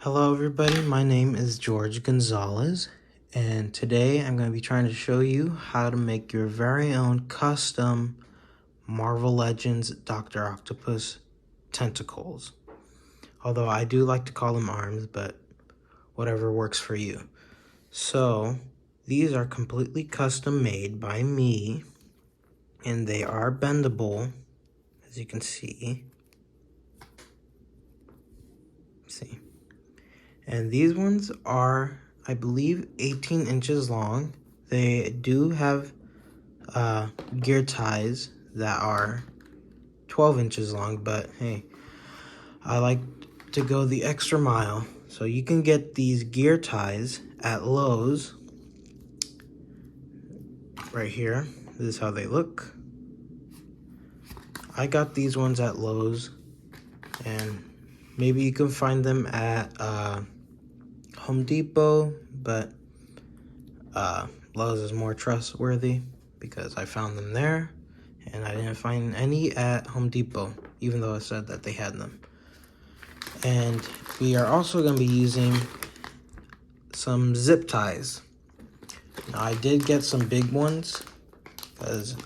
Hello everybody, my name is George Gonzalez, and today I'm going to be trying to show you how to make your very own custom Marvel Legends Dr. Octopus tentacles. Although I do like to call them arms, but whatever works for you. So, these are completely custom made by me, and they are bendable, as you can see. See. And these ones are, I believe, 18 inches long. They do have gear ties that are 12 inches long, but hey, I like to go the extra mile. So you can get these gear ties at Lowe's right here. This is how they look. I got these ones at Lowe's, and maybe you can find them at Home Depot, but Lowe's is more trustworthy because I found them there and I didn't find any at Home Depot, even though it said that they had them. And we are also going to be using some zip ties. Now, I did get some big ones because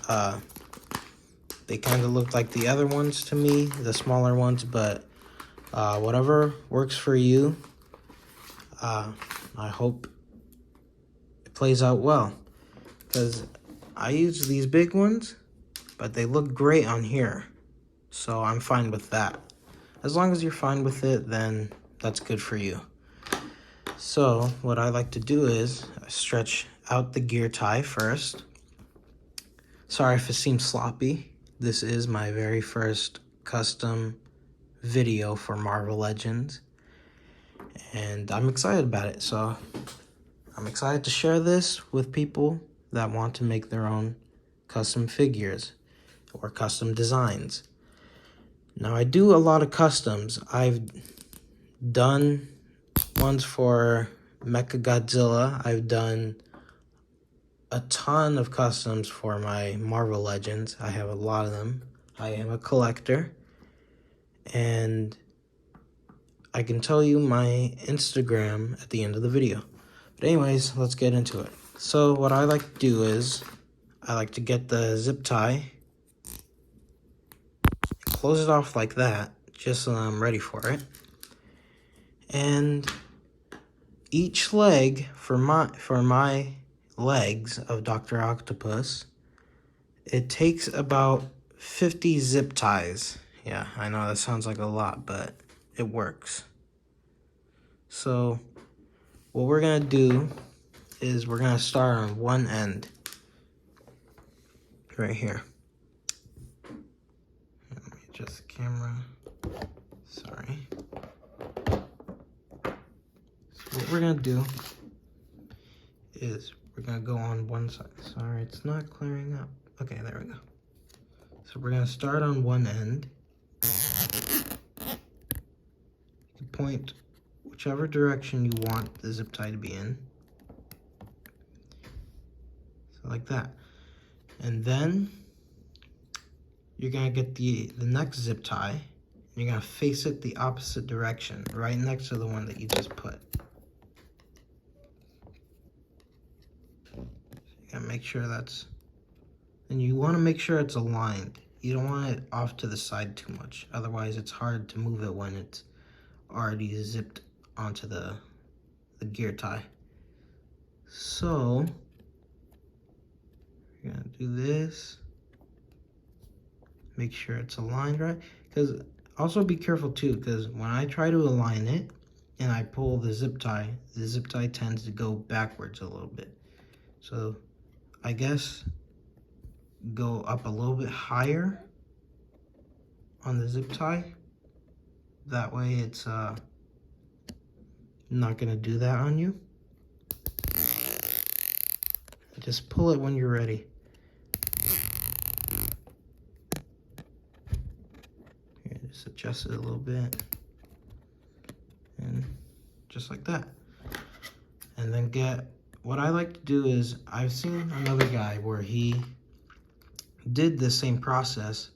they kind of look like the other ones to me, the smaller ones, but whatever works for you. I hope it plays out well, because I use these big ones, but they look great on here, so I'm fine with that. As long as you're fine with it, then that's good for you. So what I like to do is I stretch out the gear tie first. Sorry if it seems sloppy. This is my very first custom video for Marvel Legends, and I'm excited about it. So I'm excited to share this with people that want to make their own custom figures or custom designs. Now, I do a lot of customs. I've done ones for Mechagodzilla. I've done a ton of customs for my Marvel Legends. I have a lot of them. I am a collector. And I can tell you my Instagram at the end of the video. But anyways, let's get into it. So what I like to do is I like to get the zip tie, close it off like that, just so I'm ready for it. And each leg for my legs of Dr. Octopus, it takes about 50 zip ties. Yeah, I know that sounds like a lot, but it works. So what we're gonna do is we're gonna start on one end right here. Let me adjust the camera. Sorry. So what we're gonna do is we're gonna go on one side. Sorry, it's not clearing up. Okay, there we go. So we're gonna start on one end. You point whichever direction you want the zip tie to be in. So like that. And then you're gonna get the next zip tie, and you're gonna face it the opposite direction, right next to the one that you just put. You gotta make sure that's, and you wanna make sure it's aligned. You don't want it off to the side too much, otherwise it's hard to move it when it's already zipped onto the gear tie. So you're gonna do this. Make sure it's aligned right, because also be careful too, because when I try to align it and I pull the zip tie tends to go backwards a little bit. So I guess go up a little bit higher on the zip tie. That way it's not gonna do that on you. Just pull it when you're ready. Here, just adjust it a little bit. And just like that. And then what I like to do is, I've seen another guy where he did the same process,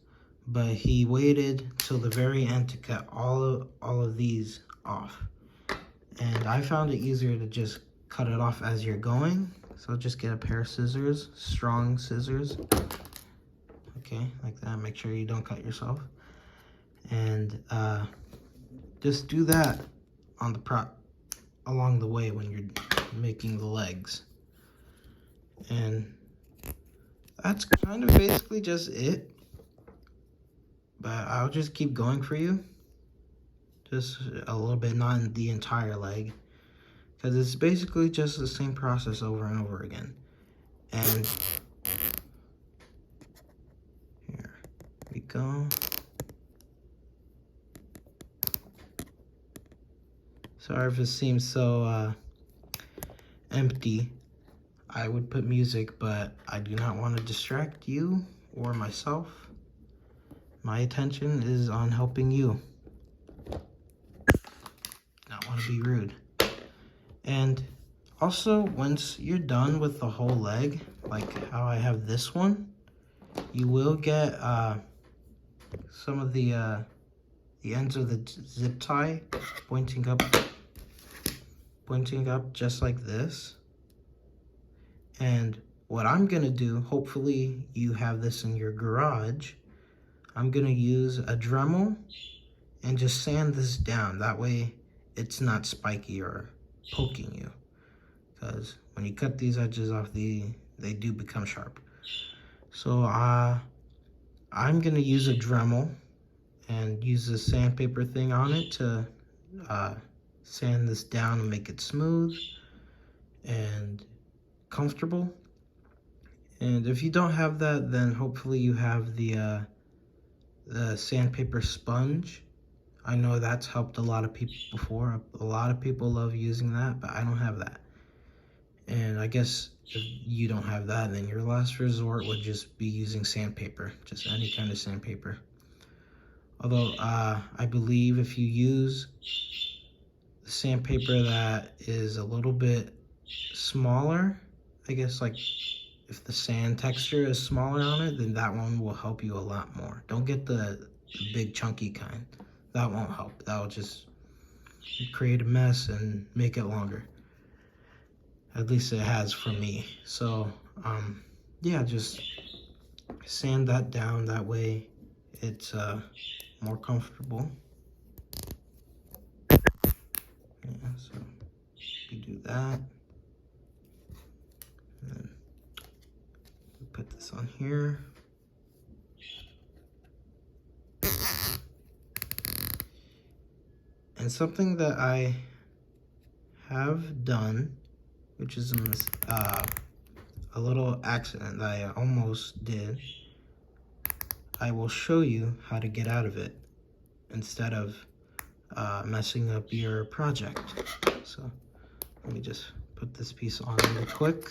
but he waited till the very end to cut all of these off. And I found it easier to just cut it off as you're going. So just get a pair of scissors, strong scissors. Okay, like that. Make sure you don't cut yourself. And just do that on the along the way when you're making the legs. And that's kind of basically just it. But I'll just keep going for you. Just a little bit, not in the entire leg. Because it's basically just the same process over and over again. And here we go. Sorry if it seems so empty. I would put music, but I do not want to distract you or myself. My attention is on helping you. Not want to be rude. And also, once you're done with the whole leg, like how I have this one, you will get some of the ends of the zip tie pointing up just like this. And what I'm gonna do, hopefully you have this in your garage, I'm gonna use a Dremel and just sand this down. That way it's not spiky or poking you. Because when you cut these edges off, they do become sharp. So I'm gonna use a Dremel and use the sandpaper thing on it to sand this down and make it smooth and comfortable. And if you don't have that, then hopefully you have the sandpaper sponge. I know that's helped a lot of people before. A lot of people love using that, but I don't have that. And I guess if you don't have that, then your last resort would just be using sandpaper, just any kind of sandpaper. Although I believe if you use the sandpaper that is a little bit smaller, I guess like if the sand texture is smaller on it, then that one will help you a lot more. Don't get the big chunky kind. That won't help. That will just create a mess and make it longer. At least it has for me. So yeah, just sand that down. That way it's more comfortable. Yeah, so you do that. And then put this on here. And something that I have done, which is a little accident that I almost did, I will show you how to get out of it instead of messing up your project. So let me just put this piece on really quick.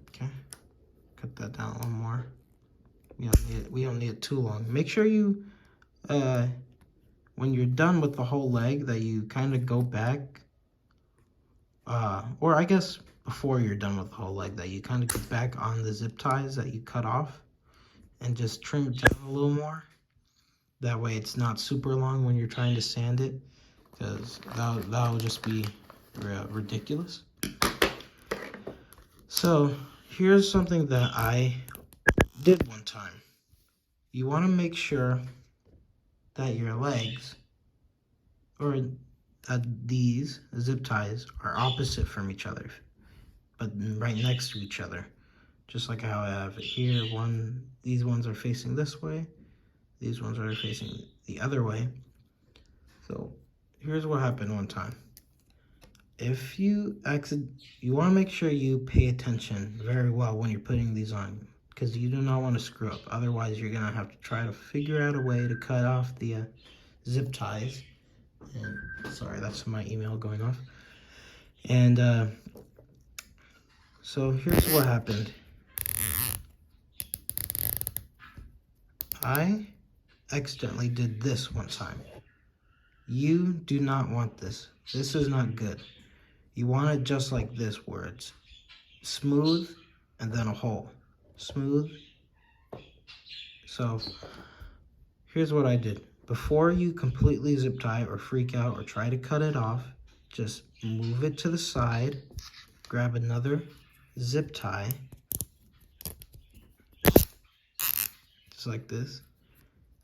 Okay, cut that down a little more. We don't need it too long. Make sure you, when you're done with the whole leg, that you kind of go back, or I guess before you're done with the whole leg, that you kind of get back on the zip ties that you cut off and just trim it down a little more. That way it's not super long when you're trying to sand it, because that'll just be ridiculous. So here's something that I did one time. You want to make sure that your legs, or that these zip ties, are opposite from each other, but right next to each other. Just like how I have it here. These ones are facing this way. These ones are facing the other way. So here's what happened one time. If you want to make sure you pay attention very well when you're putting these on, because you do not want to screw up. Otherwise, you're going to have to try to figure out a way to cut off the zip ties. And sorry, that's my email going off. And so here's what happened. I accidentally did this one time. You do not want this. This is not good. You want it just like this, where it's smooth and then a hole. Smooth. So here's what I did. before you completely zip tie or freak out or try to cut it off, just move it to the side, grab another zip tie, just like this,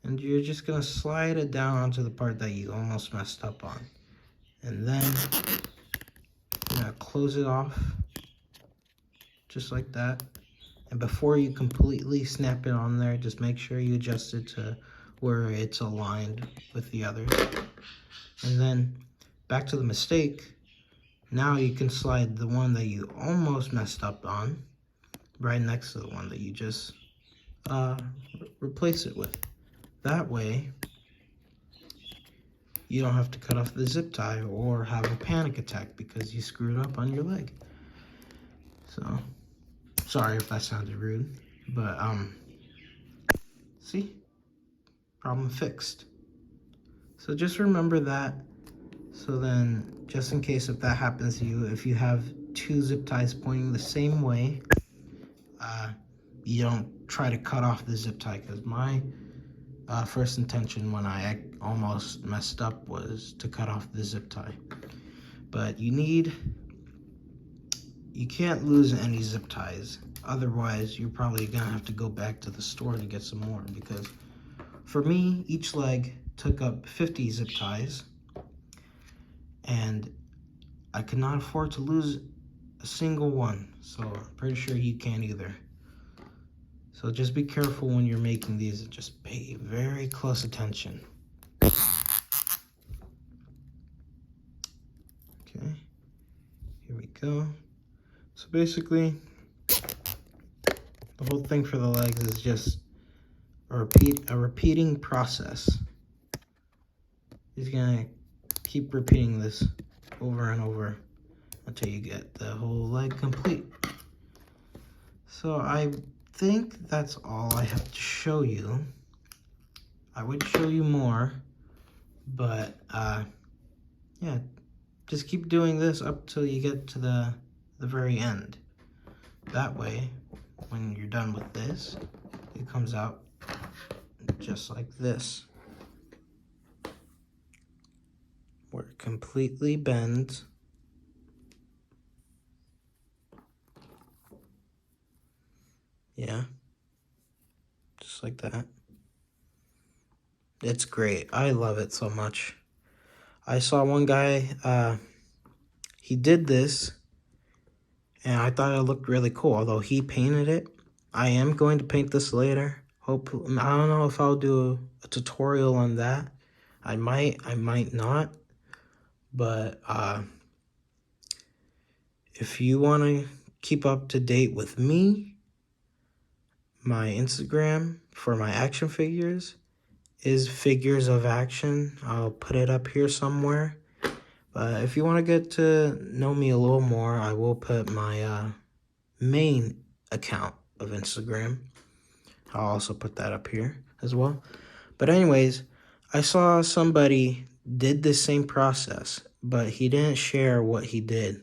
and you're just gonna slide it down onto the part that you almost messed up on. And then you're gonna close it off, just like that. And before you completely snap it on there, just make sure you adjust it to where it's aligned with the others. And then back to the mistake. Now you can slide the one that you almost messed up on right next to the one that you just replace it with. That way, you don't have to cut off the zip tie or have a panic attack because you screwed up on your leg. So, sorry if that sounded rude, but see? Problem fixed. So just remember that. So then, just in case if that happens to you, if you have two zip ties pointing the same way, you don't try to cut off the zip tie, because my first intention when I almost messed up was to cut off the zip tie. But you can't lose any zip ties. Otherwise, you're probably gonna have to go back to the store to get some more, because for me, each leg took up 50 zip ties, and I could not afford to lose a single one, so I'm pretty sure you can't either. So just be careful when you're making these and just pay very close attention. Okay, here we go. So basically, the whole thing for the legs is just a repeating process. He's gonna keep repeating this over and over until you get the whole leg complete. So I think that's all I have to show you. I would show you more, but yeah, just keep doing this up till you get to the very end. That way, when you're done with this, it comes out just like this, where it completely bends. Yeah, just like that. It's great. I love it so much. I saw one guy, he did this, and I thought it looked really cool, although he painted it. I am going to paint this later. I don't know if I'll do a tutorial on that. I might not. But if you want to keep up to date with me, my Instagram for my action figures is Figures of Action. I'll put it up here somewhere. But if you want to get to know me a little more, I will put my main account of Instagram. I'll also put that up here as well. But anyways, I saw somebody did the same process, but he didn't share what he did.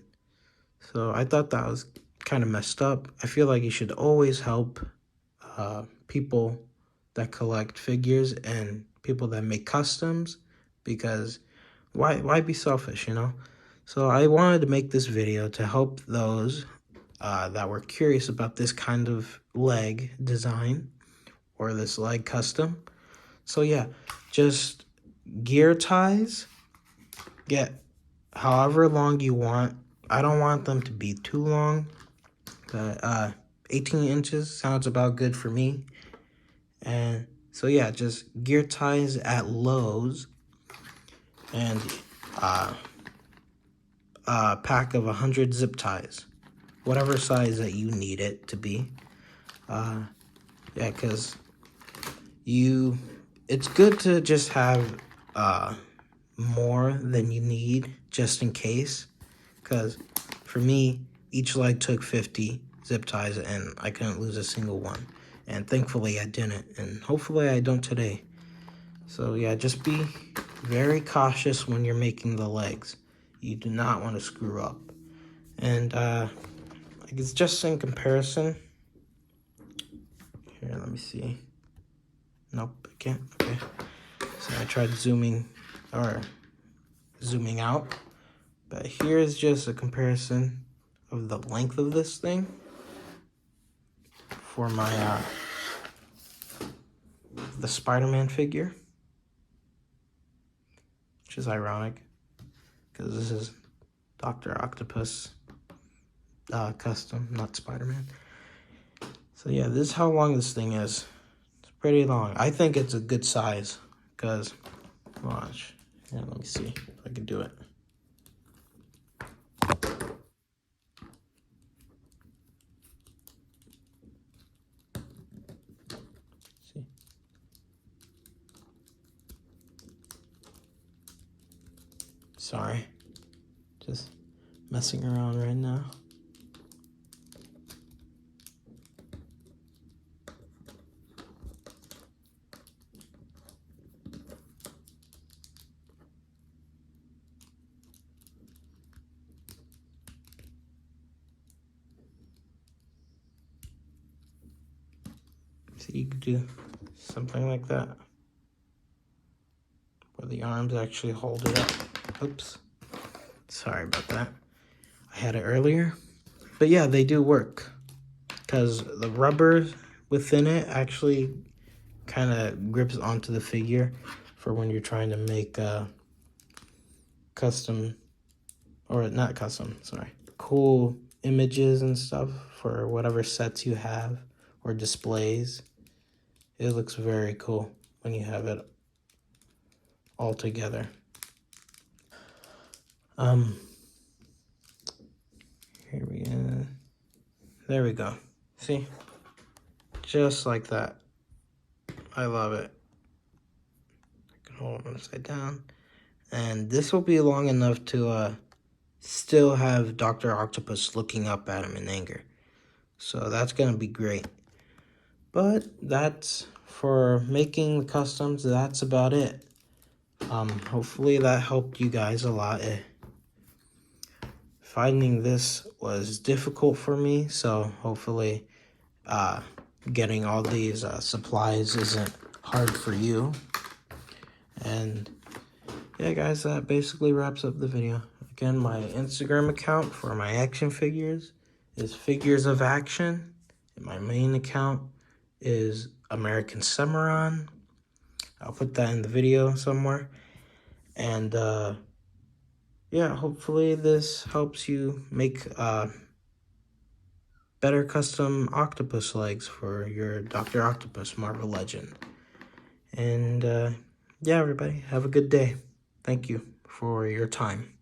So I thought that was kind of messed up. I feel like you should always help people that collect figures and people that make customs, because why be selfish, you know? So I wanted to make this video to help those that were curious about this kind of leg design or this leg custom. So yeah, just gear ties, get however long you want. I don't want them to be too long, but 18 inches sounds about good for me. And so yeah, just gear ties at Lowe's, and a pack of 100 zip ties, whatever size that you need it to be. Yeah, because it's good to just have more than you need just in case, because for me, each leg took 50 zip ties and I couldn't lose a single one, and thankfully I didn't, and hopefully I don't today. So yeah, just be very cautious when you're making the legs. You do not want to screw up. And it's just in comparison. Here, let me see. Nope, I can't. Okay. So I tried zooming out, but here's just a comparison of the length of this thing for my the Spider-Man figure, which is ironic because this is Dr. Octopus custom, not Spider-Man. So yeah, this is how long this thing is. It's pretty long. I think it's a good size because, watch. Yeah, let me see if I can do it. See? Sorry, just messing around right now. So you could do something like that, where the arms actually hold it up. Oops, sorry about that. I had it earlier, but yeah, they do work because the rubber within it actually kind of grips onto the figure for when you're trying to make custom, or not custom, sorry, cool images and stuff for whatever sets you have or displays. It looks very cool when you have it all together. Here we go. There we go. See? Just like that. I love it. I can hold it upside down. And this will be long enough to still have Dr. Octopus looking up at him in anger. So that's going to be great. But that's for making the customs. That's about it. Hopefully that helped you guys a lot. Finding this was difficult for me, so hopefully getting all these supplies isn't hard for you. And yeah, guys, that basically wraps up the video. Again, my Instagram account for my action figures is Figures of Action, and my main account is American Cimarron. I'll put that in the video somewhere. And yeah, hopefully this helps you make better custom octopus legs for your Dr. Octopus Marvel Legend. And yeah, everybody, have a good day. Thank you for your time.